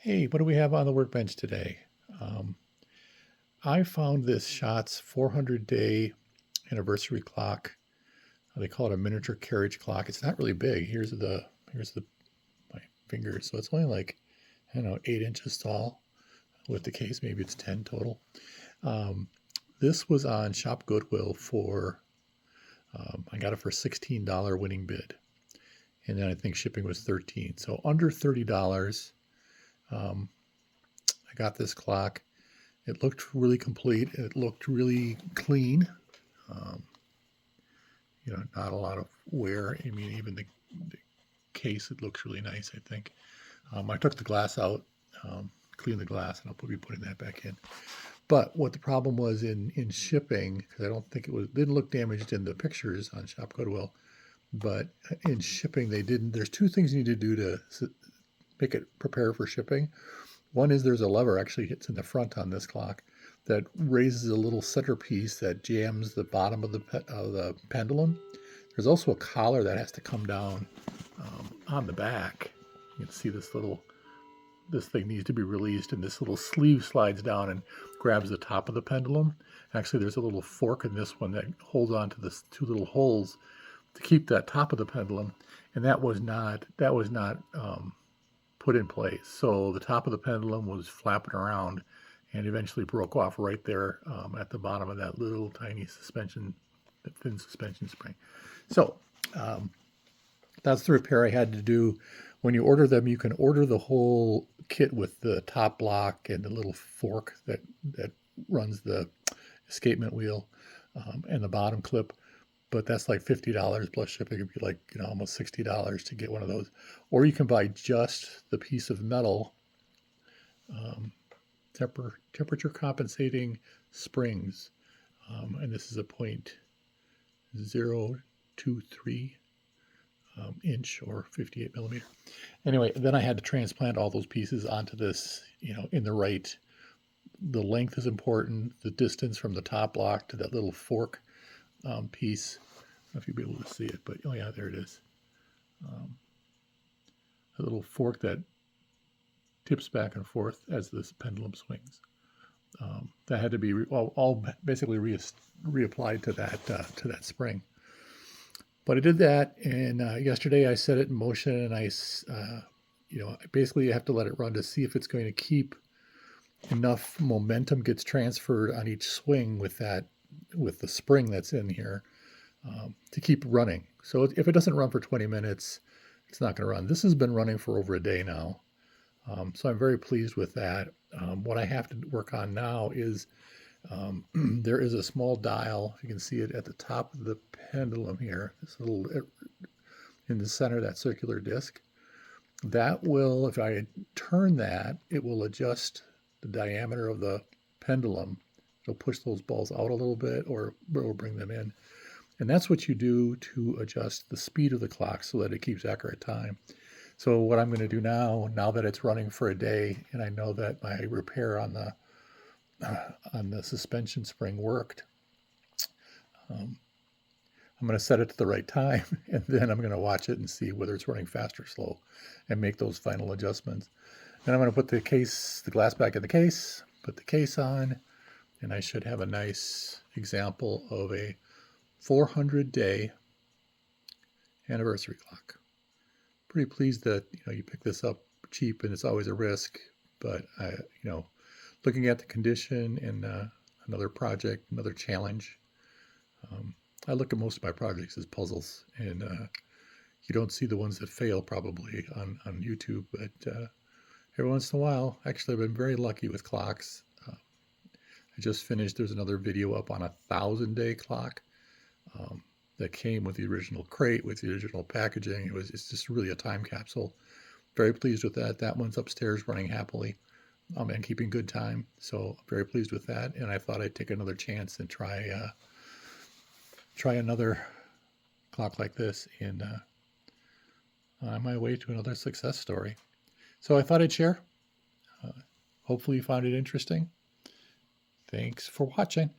Hey, what do we have on the workbench today? Um, I found this Schatz 400-day anniversary clock. They call it a miniature carriage clock. It's not really big. Here's the my fingers. So it's only like, I don't know, 8 inches tall with the case. Maybe it's 10 total. Um, this was on Shop Goodwill for I got it for $16 winning bid, and then I think shipping was 13. So under $30. Um, I got this clock. It looked really complete. It looked really clean. Um, not a lot of wear. I mean, even the case, it looks really nice, I think. I took the glass out, cleaned the glass, and I'll be putting that back in. But what the problem was in shipping, because I don't think didn't look damaged in the pictures on Shop Goodwill, but in shipping, they didn't. There's two things you need to do to make it prepare for shipping. One is there's a lever, actually it's in the front on this clock, that raises a little centerpiece that jams the bottom of the pendulum. There's also a collar that has to come down on the back. You can see this thing needs to be released, and this little sleeve slides down and grabs the top of the pendulum. Actually, there's a little fork in this one that holds on to the two little holes to keep that top of the pendulum, and that was not put in place. So the top of the pendulum was flapping around and eventually broke off right there at the bottom of that little tiny that thin suspension spring. So that's the repair I had to do. When you order them, you can order the whole kit with the top block and the little fork that runs the escapement wheel and the bottom clip. But that's like $50 plus shipping. It'd be like almost $60 to get one of those. Or you can buy just the piece of metal, um, temperature compensating springs, and this is a 0.023 inch or 58 millimeter. Anyway, then I had to transplant all those pieces onto this, in the right. The length is important. The distance from the top block to that little fork piece. I don't know if you'll be able to see it, but oh yeah, there it is. A little fork that tips back and forth as this pendulum swings. That had to be all basically reapplied to that spring. But I did that, and yesterday I set it in motion, and basically you have to let it run to see if it's going to keep enough momentum gets transferred on each swing with the spring that's in here to keep running. So if it doesn't run for 20 minutes, it's not going to run. This has been running for over a day now. So I'm very pleased with that. What I have to work on now is there is a small dial. You can see it at the top of the pendulum here. This little in the center, that circular disc. That will, if I turn that, it will adjust the diameter of the pendulum. It'll push those balls out a little bit, or it will bring them in. And that's what you do to adjust the speed of the clock so that it keeps accurate time. So what I'm going to do now that it's running for a day, and I know that my repair on the suspension spring worked, I'm going to set it to the right time, and then I'm going to watch it and see whether it's running fast or slow, and make those final adjustments. Then I'm going to put the glass back in the case, put the case on, and I should have a nice example of a 400-day anniversary clock. Pretty pleased that you pick this up cheap, and it's always a risk, but looking at the condition and another project, another challenge. I look at most of my projects as puzzles, and you don't see the ones that fail probably on YouTube, but every once in a while, actually I've been very lucky with clocks. I just finished, there's another video up on a 1,000-day clock that came with the original crate, with the original packaging. It's just really a time capsule. Very pleased with that. That one's upstairs running happily and keeping good time. So very pleased with that. And I thought I'd take another chance and try another clock like this, and on my way to another success story. So I thought I'd share. Hopefully you found it interesting. Thanks for watching.